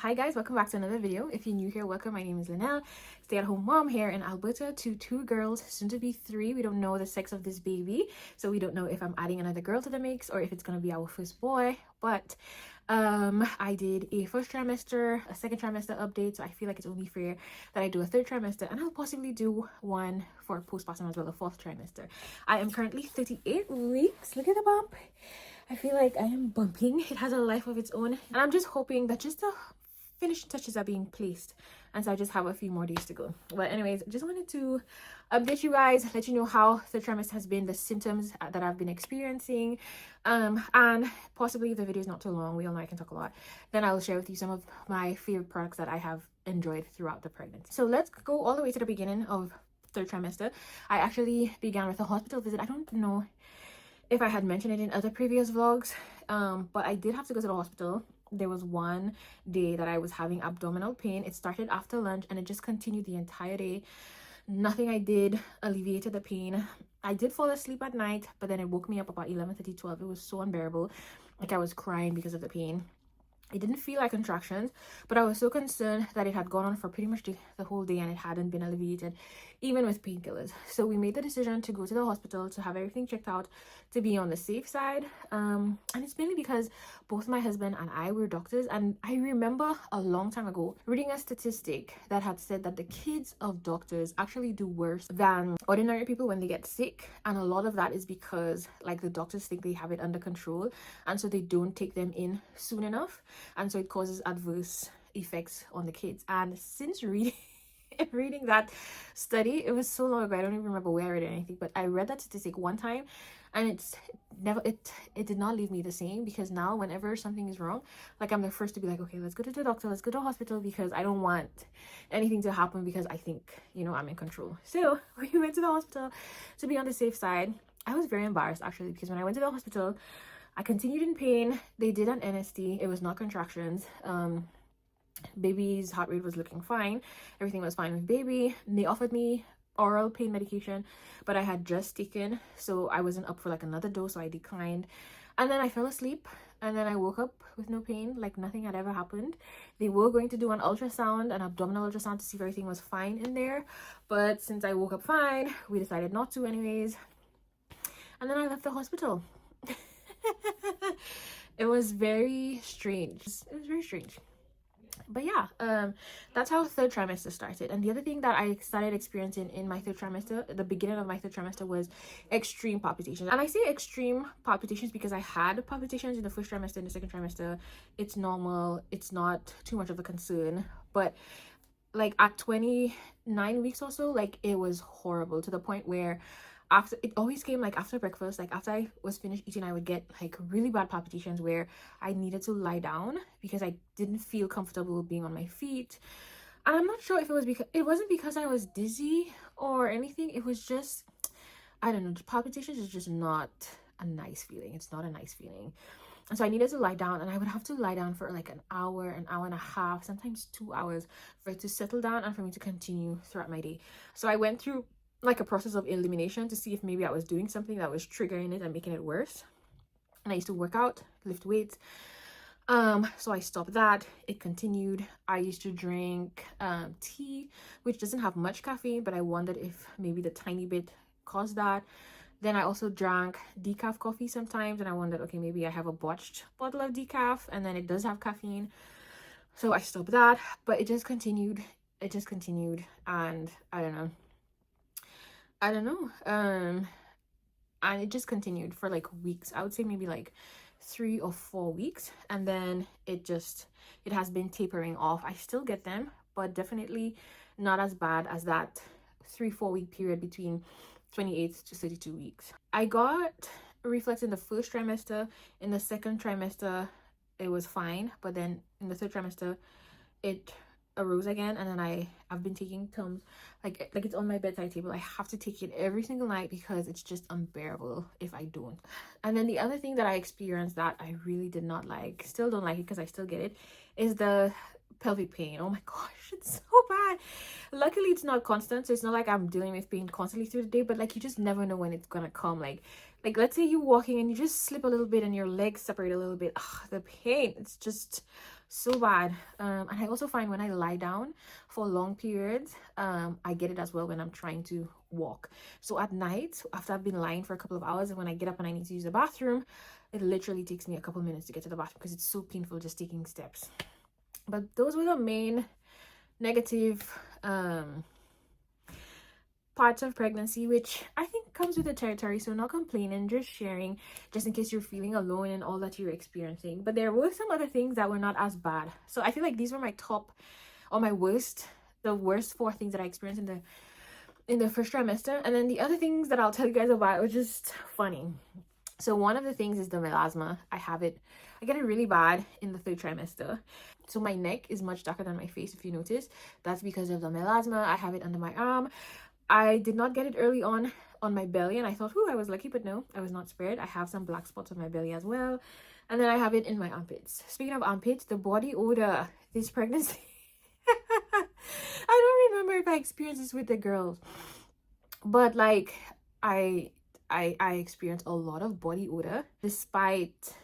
Hi guys, welcome back to another video. If you're new here, welcome. My name is Linnell, stay-at-home mom here in Alberta to two girls, soon to be three. We don't know the sex of this baby, so we don't know if I'm adding another girl to the mix or if it's gonna be our first boy. But I did a first trimester, a second trimester update, so I feel like it's only fair that I do a third trimester, and I'll possibly do one for postpartum as well, a fourth trimester. I am currently 38 weeks. Look at the bump. I feel like I am bumping. It has a life of its own, and I'm just hoping that just the finishing touches are being placed, and so I just have a few more days to go. But anyways, just wanted to update you guys, let you know how the trimester has been, the symptoms that I've been experiencing, and possibly if the video is not too long, we all know I can talk a lot, then I will share with you some of my favorite products that I have enjoyed throughout the pregnancy. So let's go all the way to the beginning of third trimester. I actually began with a hospital visit. I don't know if I had mentioned it in other previous vlogs, but I did have to go to the hospital. There was one day that I was having abdominal pain. It started after lunch and it just continued the entire day. Nothing I did alleviated the pain. I did fall asleep at night, but then it woke me up about 11:30, 12. It was so unbearable. Like I was crying because of the pain. It didn't feel like contractions, but I was so concerned that it had gone on for pretty much the whole day and it hadn't been alleviated, even with painkillers. So we made the decision to go to the hospital to have everything checked out, to be on the safe side. And it's mainly because both my husband and I were doctors, and I remember a long time ago reading a statistic that had said that the kids of doctors actually do worse than ordinary people when they get sick, and a lot of that is because like the doctors think they have it under control, and so they don't take them in soon enough, and so it causes adverse effects on the kids. And since reading that study, it was so long ago, I don't even remember where I read it or anything, but I read that statistic one time, and it did not leave me the same, because now whenever something is wrong, like I'm the first to be like, okay, let's go to the doctor, let's go to the hospital, because I don't want anything to happen, because I think, you know, I'm in control. So we went to the hospital to be on the safe side. I was very embarrassed actually, because when I went to the hospital, I continued in pain. They did an NST. It was not contractions. Baby's heart rate was looking fine. Everything was fine with baby. They offered me oral pain medication, but I had just taken, so I wasn't up for like another dose, so I declined. And then I fell asleep, and then I woke up with no pain, like nothing had ever happened. They were going to do an ultrasound, an abdominal ultrasound, to see if everything was fine in there, but since I woke up fine, we decided not to anyways. And then I left the hospital. It was very strange. It was very strange. But yeah, that's how third trimester started. And the other thing that I started experiencing in my third trimester, the beginning of my third trimester, was extreme palpitations. And I say extreme palpitations because I had palpitations in the first trimester and the second trimester. It's normal, it's not too much of a concern, but like at 29 weeks or so, like it was horrible, to the point where after, it always came like after breakfast, like after I was finished eating, I would get like really bad palpitations where I needed to lie down because I didn't feel comfortable being on my feet. And I'm not sure if it was because, it wasn't because I was dizzy or anything. It was just, I don't know, palpitations is just not a nice feeling. It's not a nice feeling. And so I needed to lie down, and I would have to lie down for like an hour and a half, sometimes 2 hours, for it to settle down and for me to continue throughout my day. So I went through like a process of elimination to see if maybe I was doing something that was triggering it and making it worse. And I used to work out, lift weights. So I stopped that. It continued. I used to drink tea, which doesn't have much caffeine, but I wondered if maybe the tiny bit caused that. Then I also drank decaf coffee sometimes, and I wondered, okay, maybe I have a botched bottle of decaf and then it does have caffeine. So I stopped that, but it just continued. It just continued, and I don't know. And it just continued for like weeks. I would say maybe like 3 or 4 weeks, and then it has been tapering off. I still get them, but definitely not as bad as that 3-4 week period between 28 to 32 weeks. I got reflux in the first trimester. In the second trimester it was fine, but then in the third trimester it arose again, and then I've been taking Tums, like it's on my bedside table. I have to take it every single night because it's just unbearable if I don't. And then the other thing that I experienced that I really did not like, still don't like it because I still get it, is the pelvic pain. Oh my gosh, it's so bad. Luckily it's not constant, so it's not like I'm dealing with pain constantly through the day, but like you just never know when it's gonna come. Like let's say you're walking and you just slip a little bit and your legs separate a little bit. The pain, it's just so bad. And I also find when I lie down for long periods, I get it as well when I'm trying to walk. So at night, after I've been lying for a couple of hours, and when I get up and I need to use the bathroom, it literally takes me a couple minutes to get to the bathroom because it's so painful just taking steps. But those were the main negative parts of pregnancy, which I think comes with the territory. So not complaining, just sharing, just in case you're feeling alone in all that you're experiencing. But there were some other things that were not as bad. So I feel like these were my top, or my worst, the worst 4 things that I experienced in the first trimester. And then the other things that I'll tell you guys about were just funny. So one of the things is the melasma. I get it really bad in the 3rd trimester. So my neck is much darker than my face, if you notice. That's because of the melasma. I have it under my arm. I did not get it early on my belly, and I thought, I was lucky, but no, I was not spared. I have some black spots on my belly as well. And then I have it in my armpits. Speaking of armpits, the body odor this pregnancy. I don't remember if I experienced this with the girls, but like I experienced a lot of body odor despite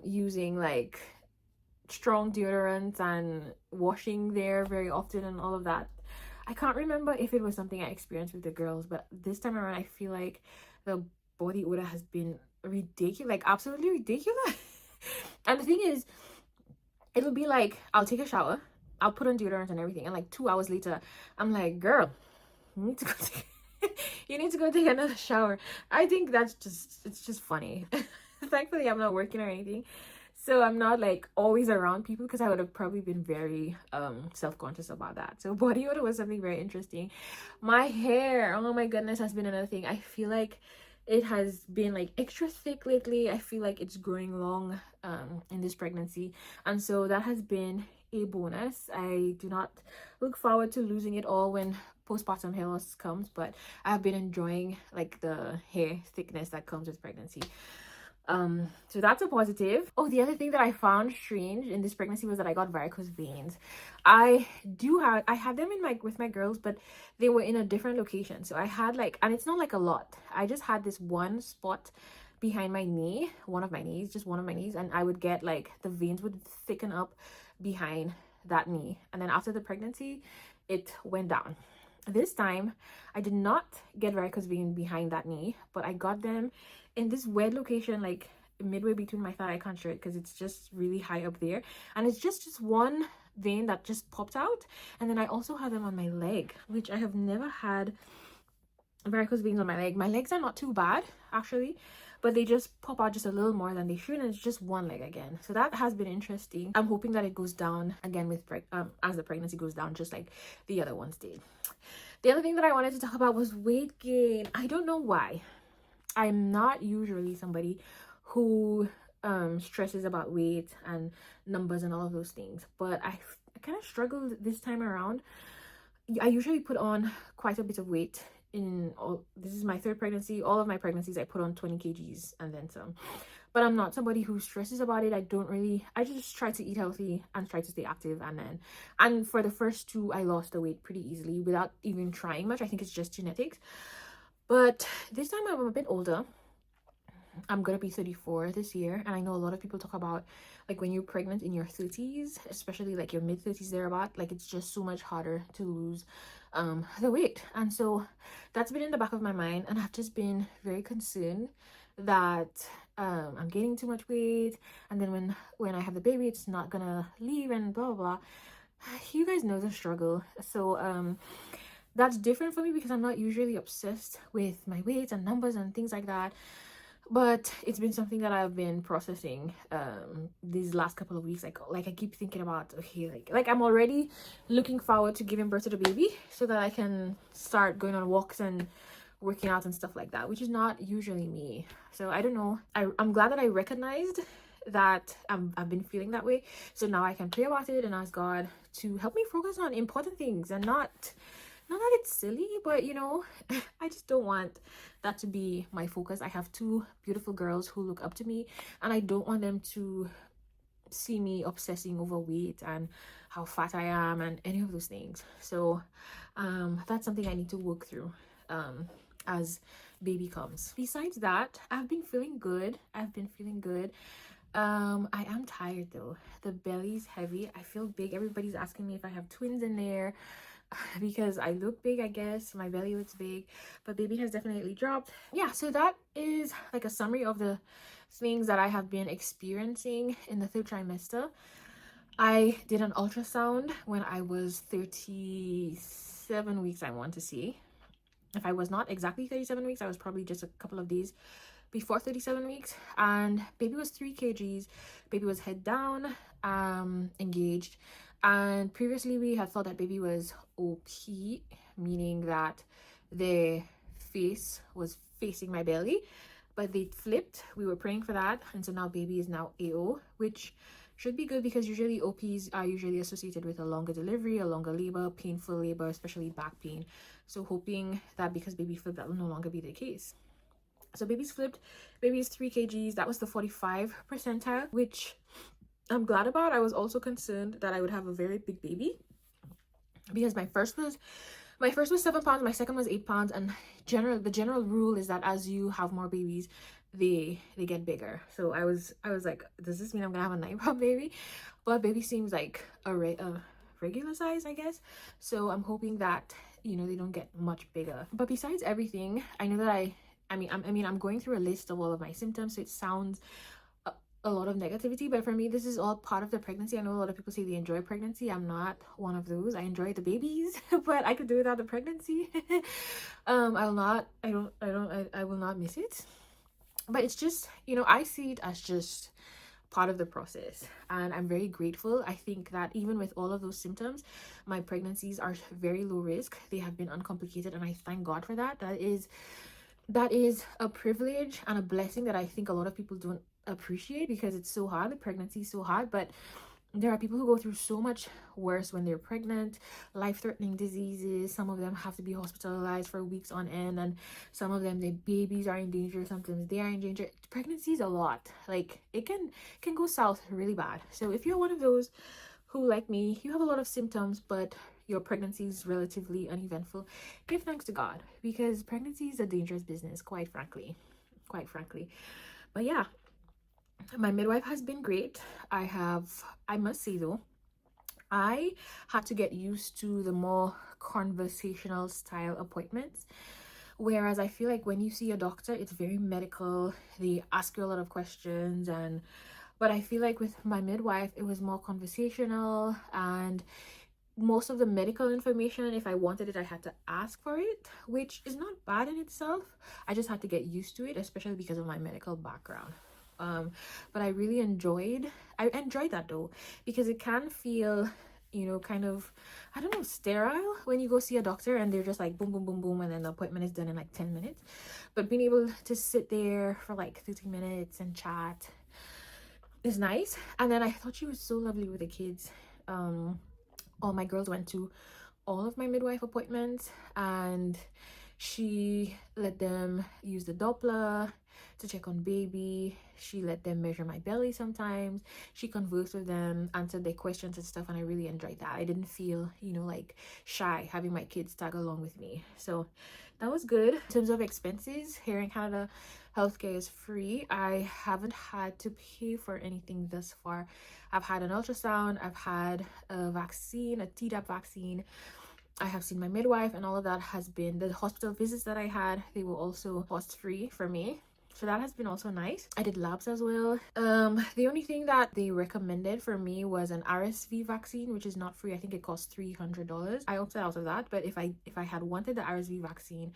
using like strong deodorants and washing there very often and all of that. I can't remember if it was something I experienced with the girls, but this time around I feel like the body odor has been ridiculous, like absolutely ridiculous. And the thing is, it'll be like I'll take a shower, I'll put on deodorant and everything, and like 2 hours later I'm like, girl, you need to go take you need to go take another shower. I think it's just funny. Thankfully I'm not working or anything, so I'm not like always around people, because I would have probably been very self-conscious about that. So body odor was something very interesting. My hair, oh my goodness, has been another thing. I feel like it has been like extra thick lately. I feel like it's growing long in this pregnancy, and so that has been a bonus. I do not look forward to losing it all when postpartum hair loss comes, but I've been enjoying like the hair thickness that comes with pregnancy. So that's a positive. Oh, the other thing that I found strange in this pregnancy was that I got varicose veins. I had them with my girls, but they were in a different location. So I had like, and it's not like a lot, I just had this one spot behind my knee, one of my knees, and I would get like the veins would thicken up behind that knee, and then after the pregnancy it went down. This time I did not get varicose vein behind that knee, but I got them in this weird location, like midway between my thigh. I can't show it because it's just really high up there, and it's just one vein that just popped out. And then I also had them on my leg, which I have never had varicose veins on my leg. My legs are not too bad actually, but they just pop out just a little more than they should, and it's just one leg again. So that has been interesting. I'm hoping that it goes down again with as the pregnancy goes down, just like the other ones did. The other thing that I wanted to talk about was weight gain. I don't know why. I'm not usually somebody who stresses about weight and numbers and all of those things, but I kind of struggled this time around. I usually put on quite a bit of weight this is my 3rd pregnancy. All of my pregnancies I put on 20 kgs and then some, but I'm not somebody who stresses about it. I just try to eat healthy and try to stay active, and for the first 2 I lost the weight pretty easily without even trying much. I think it's just genetics. But this time I'm a bit older. I'm gonna be 34 this year, and I know a lot of people talk about like when you're pregnant in your 30s, especially like your mid-30s thereabout, like it's just so much harder to lose the weight. And so that's been in the back of my mind, and I've just been very concerned that I'm gaining too much weight, and then when I have the baby it's not gonna leave and blah blah blah. You guys know the struggle. So that's different for me because I'm not usually obsessed with my weight and numbers and things like that, but it's been something that I've been processing these last couple of weeks. Like I keep thinking about, okay, like I'm already looking forward to giving birth to the baby so that I can start going on walks and working out and stuff like that, which is not usually me. So I don't know, I'm glad that I recognized that I've been feeling that way, so now I can pray about it and ask God to help me focus on important things, and not that it's silly, but you know, I just don't want that to be my focus. I have 2 beautiful girls who look up to me, and I don't want them to see me obsessing over weight and how fat I am and any of those things. So that's something I need to work through as baby comes. Besides that, I've been feeling good. I am tired though. The belly's heavy. I feel big. Everybody's asking me if I have twins in there because I look big, I guess. My belly looks big, but baby has definitely dropped. Yeah, so that is like a summary of the things that I have been experiencing in the third trimester. I did an ultrasound when I was 37 weeks, I want to say. If I was not exactly 37 weeks, I was probably just a couple of days before 37 weeks, and baby was 3 kgs. Baby was head down, engaged, and previously we had thought that baby was OP, meaning that the face was facing my belly, but they flipped. We were praying for that, and so now baby is now AO, which should be good because usually OPs are usually associated with a longer delivery, a longer labor, painful labor, especially back pain. So hoping that because baby flipped, that will no longer be the case. So baby's flipped. Baby is 3 kgs. That was the 45 percentile, which I'm glad about. I was also concerned that I would have a very big baby because my first was 7 pounds, my second was 8 pounds, and the general rule is that as you have more babies, they get bigger. So I was like, does this mean I'm gonna have a 9-pound baby? But baby seems like a regular size, I guess. So I'm hoping that, you know, they don't get much bigger. But besides everything, I know that I'm going through a list of all of my symptoms, so it sounds a lot of negativity, but for me this is all part of the pregnancy. I know a lot of people say they enjoy pregnancy. I'm not one of those. I enjoy the babies but I could do without the pregnancy. I will not miss it, but it's just, you know, I see it as just part of the process, and I'm very grateful. I think that even with all of those symptoms, my pregnancies are very low risk. They have been uncomplicated, and I thank God for that. That is a privilege and a blessing that I think a lot of people don't appreciate because it's so hard. The pregnancy is so hard, but there are people who go through so much worse when they're pregnant, life-threatening diseases. Some of them have to be hospitalized for weeks on end, and some of them, their babies are in danger. Sometimes they are in danger. Pregnancy is a lot. Like, it can go south really bad. So if you're one of those who, like me, you have a lot of symptoms but your pregnancy is relatively uneventful, give thanks to God, because pregnancy is a dangerous business, quite frankly. But yeah, my midwife has been great. I must say though, I had to get used to the more conversational style appointments, whereas I feel like when you see a doctor, it's very medical. They ask you a lot of questions, but I feel like with my midwife, it was more conversational, and most of the medical information, if I wanted it, I had to ask for it, which is not bad in itself. I just had to get used to it, especially because of my medical background. But I enjoyed that though, because it can feel, you know, kind of, I don't know, sterile when you go see a doctor and they're just like boom, boom, boom, boom, and then the appointment is done in like 10 minutes. But being able to sit there for like 30 minutes and chat is nice. And then I thought she was so lovely with the kids. All my girls went to all of my midwife appointments, and she let them use the Doppler to check on baby. She let them measure my belly sometimes. She conversed with them, answered their questions and stuff, and I really enjoyed that. I didn't feel, you know, like shy having my kids tag along with me. So that was good. In terms of expenses, here in Canada, healthcare is free. I haven't had to pay for anything thus far. I've had an ultrasound, I've had a vaccine, a Tdap vaccine, I have seen my midwife, and all of that has been, the hospital visits that I had, they were also cost free for me. So that has been also nice. I did labs as well. The only thing that they recommended for me was an RSV vaccine, which is not free. I think it costs $300. I opted out of that, but if I had wanted the RSV vaccine,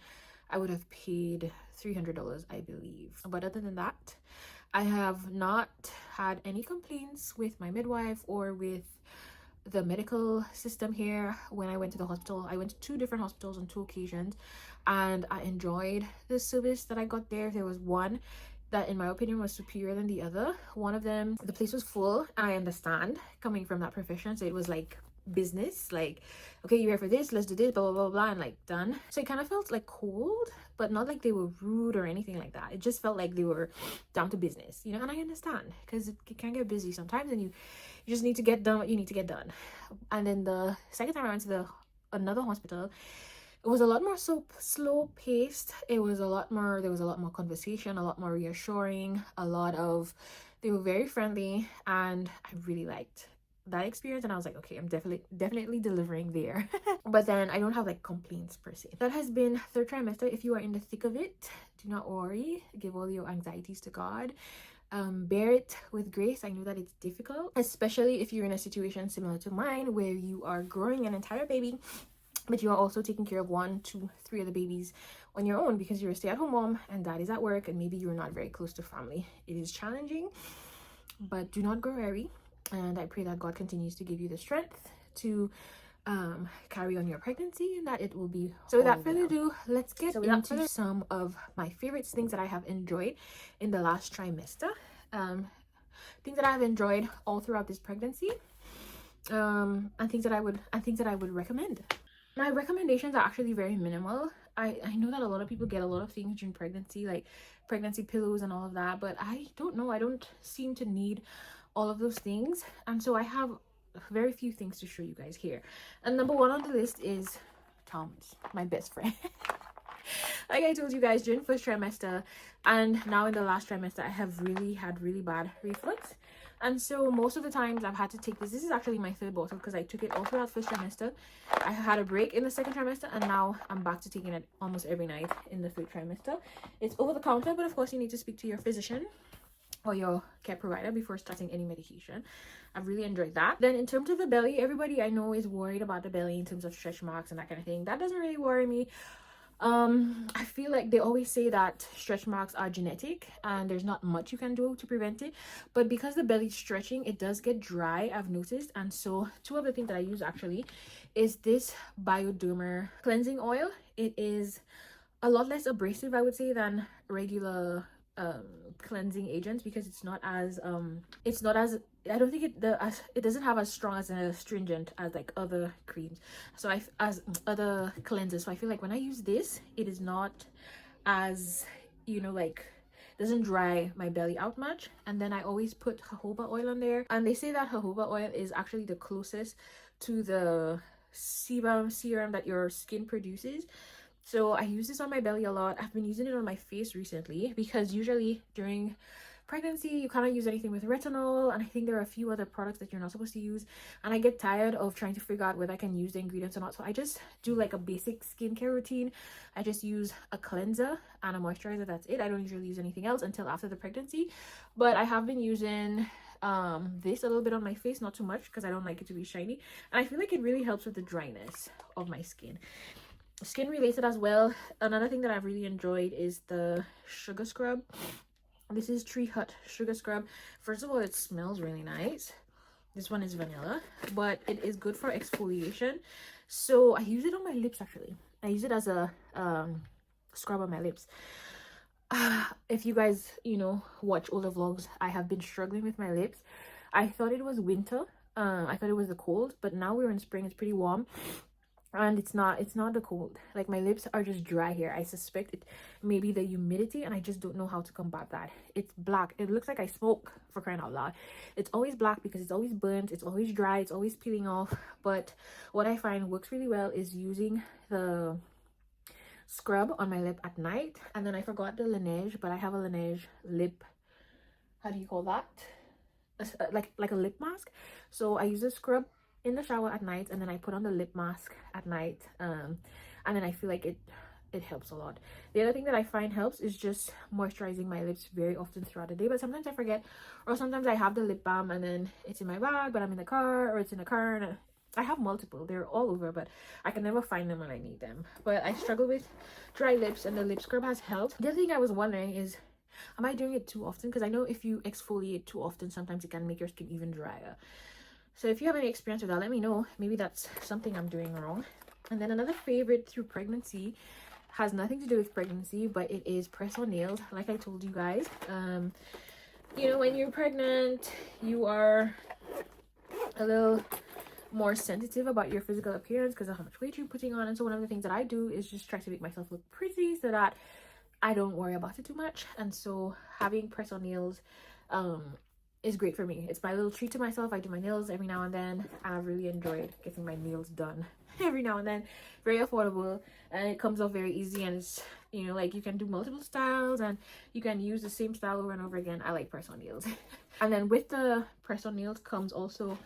I would have paid $300, I believe. But other than that, I have not had any complaints with my midwife or with the medical system here. When I went to the hospital, I went to 2 different hospitals on 2 occasions, and I enjoyed the service that I got there. There was one that in my opinion was superior than the other. One of them, the place was full, and I understand coming from that profession, so it was like business, like, okay, you're here for this, let's do this, blah blah blah blah, and like done. So it kind of felt like cold, but not like they were rude or anything like that. It just felt like they were down to business, you know. And I understand, because it can get busy sometimes, and you just need to get done what you need to get done. And then the second time I went to another hospital, it was a lot more slow paced. There was a lot more conversation, a lot more reassuring, a lot of They were very friendly, and I really liked that experience, and I was like, okay, I'm definitely delivering there. But then I don't have like complaints per se. That has been third trimester. If you are in the thick of it, do not worry, give all your anxieties to God. Bear it with grace. I know that it's difficult, especially if you're in a situation similar to mine where you are growing an entire baby, but you are also taking care of 1, 2, 3 other babies on your own because you're a stay-at-home mom and dad is at work, and maybe you're not very close to family. It is challenging, but do not grow weary, and I pray that God continues to give you the strength to carry on your pregnancy, and that it will be. So without further ado, let's get into some of my favorites, things that I have enjoyed in the last trimester, things that I have enjoyed all throughout this pregnancy, and things that I would recommend. My recommendations are actually very minimal. I know that a lot of people get a lot of things during pregnancy, like pregnancy pillows and all of that, but I don't know, I don't seem to need all of those things, and so I have very few things to show you guys here. And number 1 on the list is Tom's, my best friend. Like I told you guys, during first trimester and now in the last trimester, I have really had really bad reflux, and so most of the times I've had to take this is actually my 3rd bottle because I took it all throughout first trimester. I had a break in the 2nd trimester, and now I'm back to taking it almost every night in the 3rd trimester. It's over the counter, but of course you need to speak to your physician or your care provider before starting any medication. I've really enjoyed that. Then in terms of the belly, everybody I know is worried about the belly in terms of stretch marks and that kind of thing. That doesn't really worry me. I feel like they always say that stretch marks are genetic and there's not much you can do to prevent it, but because the belly's stretching, it does get dry, I've noticed. And so 2 of the things that I use actually is this Bioderma cleansing oil. It is a lot less abrasive, I would say, than regular cleansing agents, because it's not as I don't think it doesn't have as strong as an astringent as like other creams, so as other cleansers. So I feel like when I use this, it is not as, you know, like doesn't dry my belly out much. And then I always put jojoba oil on there, and they say that jojoba oil is actually the closest to the serum that your skin produces. So I use this on my belly a lot. I've been using it on my face recently because usually during pregnancy you cannot use anything with retinol, and I think there are a few other products that you're not supposed to use, and I get tired of trying to figure out whether I can use the ingredients or not. So I just do like a basic skincare routine. I just use a cleanser and a moisturizer. That's it. I don't usually use anything else until after the pregnancy, but I have been using this a little bit on my face, not too much because I don't like it to be shiny, and I feel like it really helps with the dryness of my skin. Skin related as well, another thing that I've really enjoyed is the sugar scrub. This is Tree Hut sugar scrub. First of all, it smells really nice. This one is vanilla, but it is good for exfoliation. So I use it on my lips actually. I use it as a scrub on my lips. If you guys, you know, watch all the vlogs, I have been struggling with my lips. I thought it was winter. I thought it was the cold, but now we're in spring. It's pretty warm. And it's not the cold. Like, my lips are just dry here. I suspect it may be the humidity, and I just don't know how to combat that. It's black. It looks like I smoke, for crying out loud. It's always black because it's always burnt, it's always dry, it's always peeling off. But what I find works really well is using the scrub on my lip at night. And then I forgot the Laneige, but I have a Laneige lip, how do you call that, like a lip mask. So I use a scrub in the shower at night, and then I put on the lip mask at night, and then I feel like it helps a lot. The other thing that I find helps is just moisturizing my lips very often throughout the day, but sometimes I forget, or sometimes I have the lip balm and then it's in my bag but I'm in the car, or it's in the car, and I have multiple, they're all over, but I can never find them when I need them. But I struggle with dry lips, and the lip scrub has helped. The other thing I was wondering is, am I doing it too often? Because I know if you exfoliate too often, sometimes it can make your skin even drier. So if you have any experience with that, let me know. Maybe that's something I'm doing wrong. And then another favorite through pregnancy has nothing to do with pregnancy, but it is press-on nails. Like I told you guys, you know, when you're pregnant, you are a little more sensitive about your physical appearance because of how much weight you're putting on. And so one of the things that I do is just try to make myself look pretty so that I don't worry about it too much. And so having press-on nails is great for me. It's my little treat to myself. I do my nails every now and then, and I've really enjoyed getting my nails done every now and then. Very affordable, and it comes off very easy, and it's, you know, like you can do multiple styles and you can use the same style over and over again. I like press-on nails. And then with the press-on nails comes also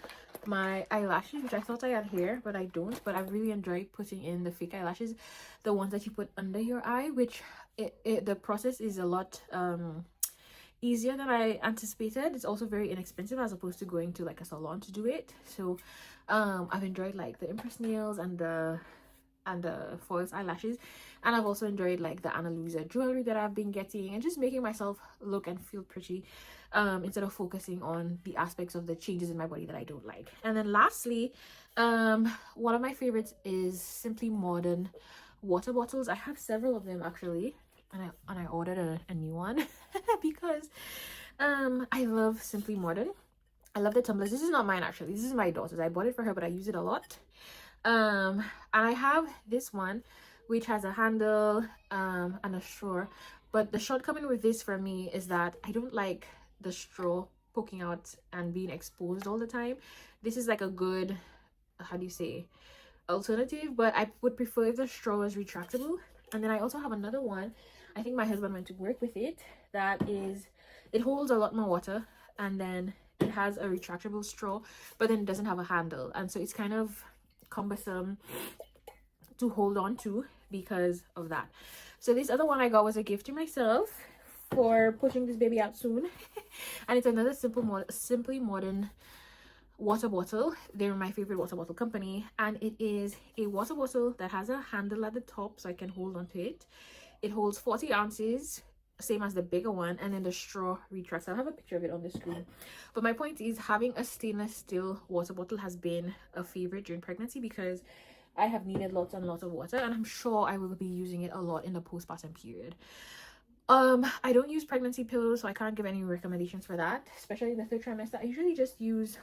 my eyelashes, which I thought I had here, but I don't. But I really enjoy putting in the fake eyelashes, the ones that you put under your eye, which the process is a lot easier than I anticipated. It's also very inexpensive as opposed to going to like a salon to do it. So I've enjoyed like the impress nails and the false eyelashes, and I've also enjoyed like the Ana Luisa jewelry that I've been getting, and just making myself look and feel pretty instead of focusing on the aspects of the changes in my body that I don't like. And then lastly, one of my favorites is Simply Modern water bottles. I have several of them actually, and I ordered a new one because I love Simply Modern. I love the tumblers. This is not mine actually, this is my daughter's. I bought it for her, but I use it a lot. And I have this one which has a handle and a straw, but the shortcoming with this for me is that I don't like the straw poking out and being exposed all the time. This is like a good, how do you say, alternative, but I would prefer if the straw was retractable. And then I also have another one, I think my husband went to work with it, that is, it holds a lot more water, and then it has a retractable straw, but then it doesn't have a handle, and so it's kind of cumbersome to hold on to because of that. So this other one I got was a gift to myself for pushing this baby out soon. And it's another Simply Modern water bottle. They're my favorite water bottle company, and it is a water bottle that has a handle at the top so I can hold on to it. It holds 40 ounces, same as the bigger one, and then the straw retracts. I'll have a picture of it on the screen. But my point is, having a stainless steel water bottle has been a favorite during pregnancy because I have needed lots and lots of water, and I'm sure I will be using it a lot in the postpartum period. I don't use pregnancy pillows, so I can't give any recommendations for that, especially in the 3rd trimester. I usually just use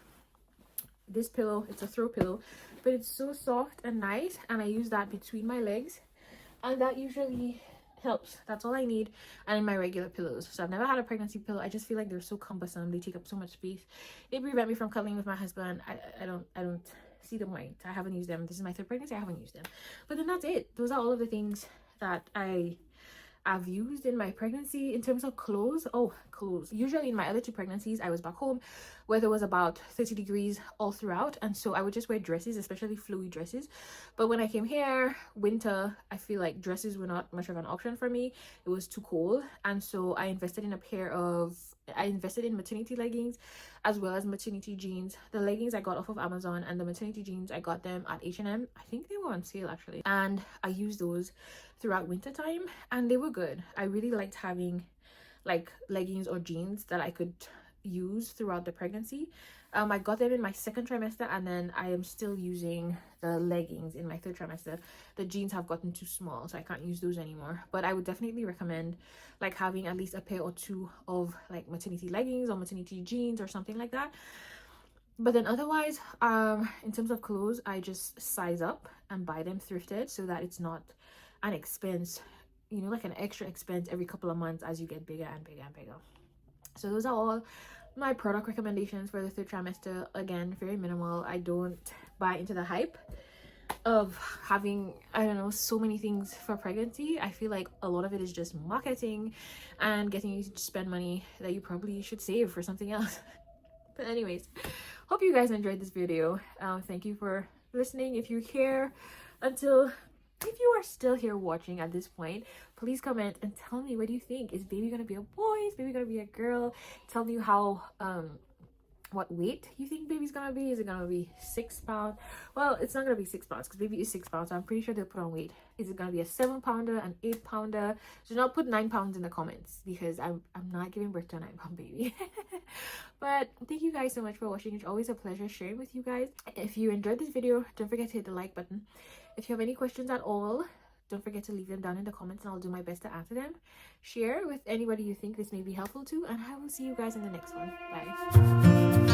this pillow. It's a throw pillow, but it's so soft and nice, and I use that between my legs, and that usually helps. That's all I need. And in my regular pillows. So I've never had a pregnancy pillow. I just feel like they're so cumbersome. They take up so much space. They prevent me from cuddling with my husband. I don't see the point. I haven't used them. This is my 3rd pregnancy. I haven't used them. But then that's it. Those are all of the things that I've used in my pregnancy. In terms of clothes, clothes, usually in my other 2 pregnancies I was back home where there was about 30 degrees all throughout, and so I would just wear dresses, especially flowy dresses. But when I came here winter, I feel like dresses were not much of an option for me. It was too cold, and so I invested in maternity leggings as well as maternity jeans. The leggings I got off of Amazon, and the maternity jeans I got them at H&M. I think they were on sale actually, and I used those throughout winter time, and they were good. I really liked having like leggings or jeans that I could use throughout the pregnancy. I got them in my 2nd trimester, and then I am still using the leggings in my 3rd trimester. The jeans have gotten too small, so I can't use those anymore. But I would definitely recommend like having at least a pair or 2 of like maternity leggings or maternity jeans or something like that. But then otherwise, in terms of clothes, I just size up and buy them thrifted so that it's not an expense, you know, like an extra expense every couple of months as you get bigger and bigger and bigger. So those are all my product recommendations for the 3rd trimester. Again, very minimal. I don't buy into the hype of having, I don't know, so many things for pregnancy. I feel like a lot of it is just marketing and getting you to spend money that you probably should save for something else. But anyways, hope you guys enjoyed this video. Thank you for listening. If you're here if you are still here watching at this point, please comment and tell me, what do you think? Is baby gonna be a boy? Is baby gonna be a girl? Tell me how what weight you think baby's gonna be. Is it gonna be 6 pounds? Well, it's not gonna be 6 pounds because baby is 6 pounds, so I'm pretty sure they'll put on weight. Is it gonna be a 7-pounder, an 8-pounder? Do not put 9 pounds in the comments because I'm not giving birth to a 9-pound baby. But thank you guys so much for watching. It's always a pleasure sharing with you guys. If you enjoyed this video, don't forget to hit the like button. If you have any questions at all, don't forget to leave them down in the comments, and I'll do my best to answer them. Share with anybody you think this may be helpful to, and I will see you guys in the next one. Bye.